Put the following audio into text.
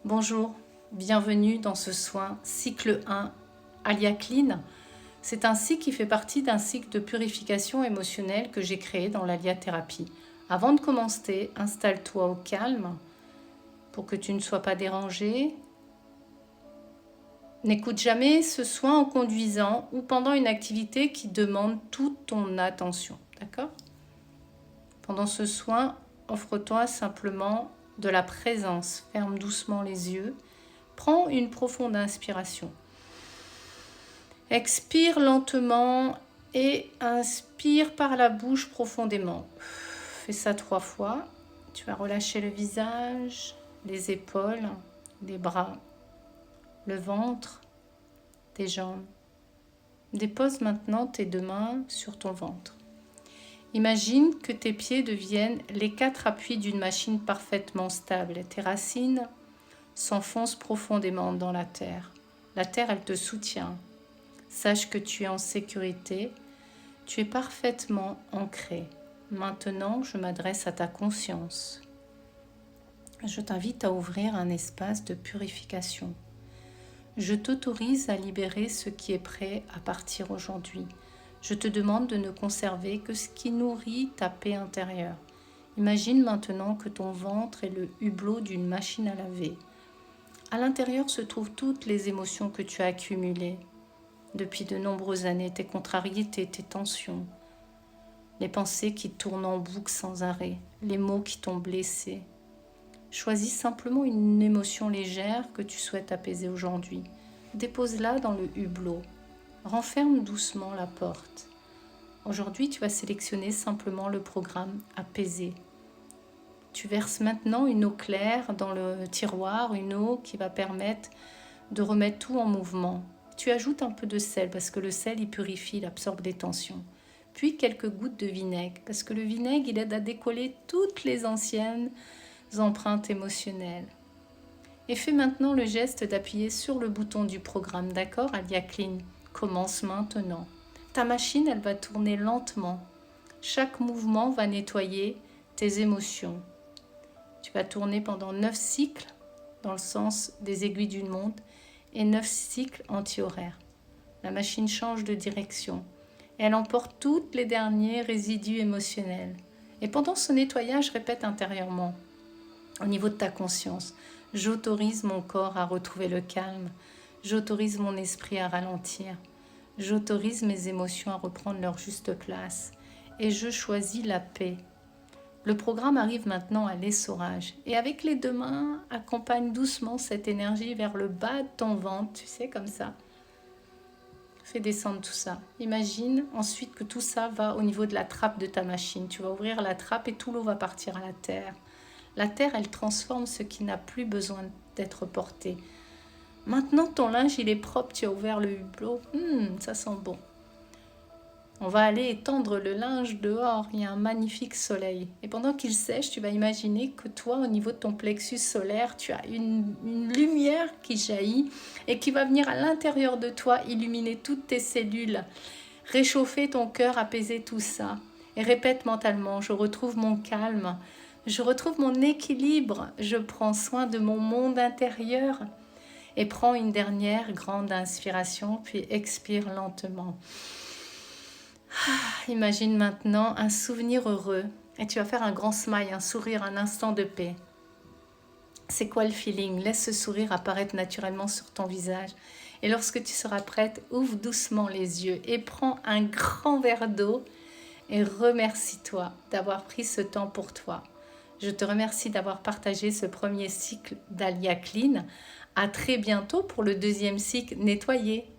Bonjour, bienvenue dans ce soin cycle 1 Alia Clean. C'est un cycle qui fait partie d'un cycle de purification émotionnelle que j'ai créé dans l'Alia Thérapie. Avant de commencer, installe-toi au calme pour que tu ne sois pas dérangé. N'écoute jamais ce soin en conduisant ou pendant une activité qui demande toute ton attention. D'accord ? Pendant ce soin, offre-toi simplement de la présence. Ferme doucement les yeux. Prends une profonde inspiration. Expire lentement et inspire par la bouche profondément. Fais ça 3 fois. Tu vas relâcher le visage, les épaules, les bras, le ventre, tes jambes. Dépose maintenant tes 2 mains sur ton ventre. Imagine que tes pieds deviennent les 4 appuis d'une machine parfaitement stable. Tes racines s'enfoncent profondément dans la terre. La terre, elle te soutient. Sache que tu es en sécurité. Tu es parfaitement ancré. Maintenant, je m'adresse à ta conscience. Je t'invite à ouvrir un espace de purification. Je t'autorise à libérer ce qui est prêt à partir aujourd'hui. Je te demande de ne conserver que ce qui nourrit ta paix intérieure. Imagine maintenant que ton ventre est le hublot d'une machine à laver. À l'intérieur se trouvent toutes les émotions que tu as accumulées depuis de nombreuses années, tes contrariétés, tes tensions, les pensées qui tournent en boucle sans arrêt, les mots qui t'ont blessé. Choisis simplement une émotion légère que tu souhaites apaiser aujourd'hui. Dépose-la dans le hublot. Renferme doucement la porte. Aujourd'hui, tu vas sélectionner simplement le programme Apaiser. Tu verses maintenant une eau claire dans le tiroir, une eau qui va permettre de remettre tout en mouvement. Tu ajoutes un peu de sel parce que le sel, il purifie, il absorbe les tensions. Puis quelques gouttes de vinaigre parce que le vinaigre, il aide à décoller toutes les anciennes empreintes émotionnelles. Et fais maintenant le geste d'appuyer sur le bouton du programme, d'accord, Alia Clean. Commence maintenant. Ta machine, elle va tourner lentement. Chaque mouvement va nettoyer tes émotions. Tu vas tourner pendant 9 cycles dans le sens des aiguilles d'une montre et 9 cycles anti-horaires. La machine change de direction et elle emporte tous les derniers résidus émotionnels. Et pendant ce nettoyage, répète intérieurement, au niveau de ta conscience, j'autorise mon corps à retrouver le calme. J'autorise mon esprit à ralentir. J'autorise mes émotions à reprendre leur juste place. Et je choisis la paix. Le programme arrive maintenant à l'essorage. Et avec les 2 mains, accompagne doucement cette énergie vers le bas de ton ventre, tu sais, comme ça. Fais descendre tout ça. Imagine ensuite que tout ça va au niveau de la trappe de ta machine. Tu vas ouvrir la trappe et tout l'eau va partir à la terre. La terre, elle transforme ce qui n'a plus besoin d'être porté. Maintenant, ton linge, il est propre, tu as ouvert le hublot. Ça sent bon. On va aller étendre le linge dehors, il y a un magnifique soleil. Et pendant qu'il sèche, tu vas imaginer que toi, au niveau de ton plexus solaire, tu as une lumière qui jaillit et qui va venir à l'intérieur de toi illuminer toutes tes cellules, réchauffer ton cœur, apaiser tout ça. Et répète mentalement, je retrouve mon calme, je retrouve mon équilibre, je prends soin de mon monde intérieur. Et prends une dernière grande inspiration, puis expire lentement. Imagine maintenant un souvenir heureux et tu vas faire un grand smile, un sourire, un instant de paix. C'est quoi le feeling? Laisse ce sourire apparaître naturellement sur ton visage. Et lorsque tu seras prête, ouvre doucement les yeux et prends un grand verre d'eau et remercie-toi d'avoir pris ce temps pour toi. Je te remercie d'avoir partagé ce premier cycle d'Alia Clean. À très bientôt pour le 2e cycle nettoyé.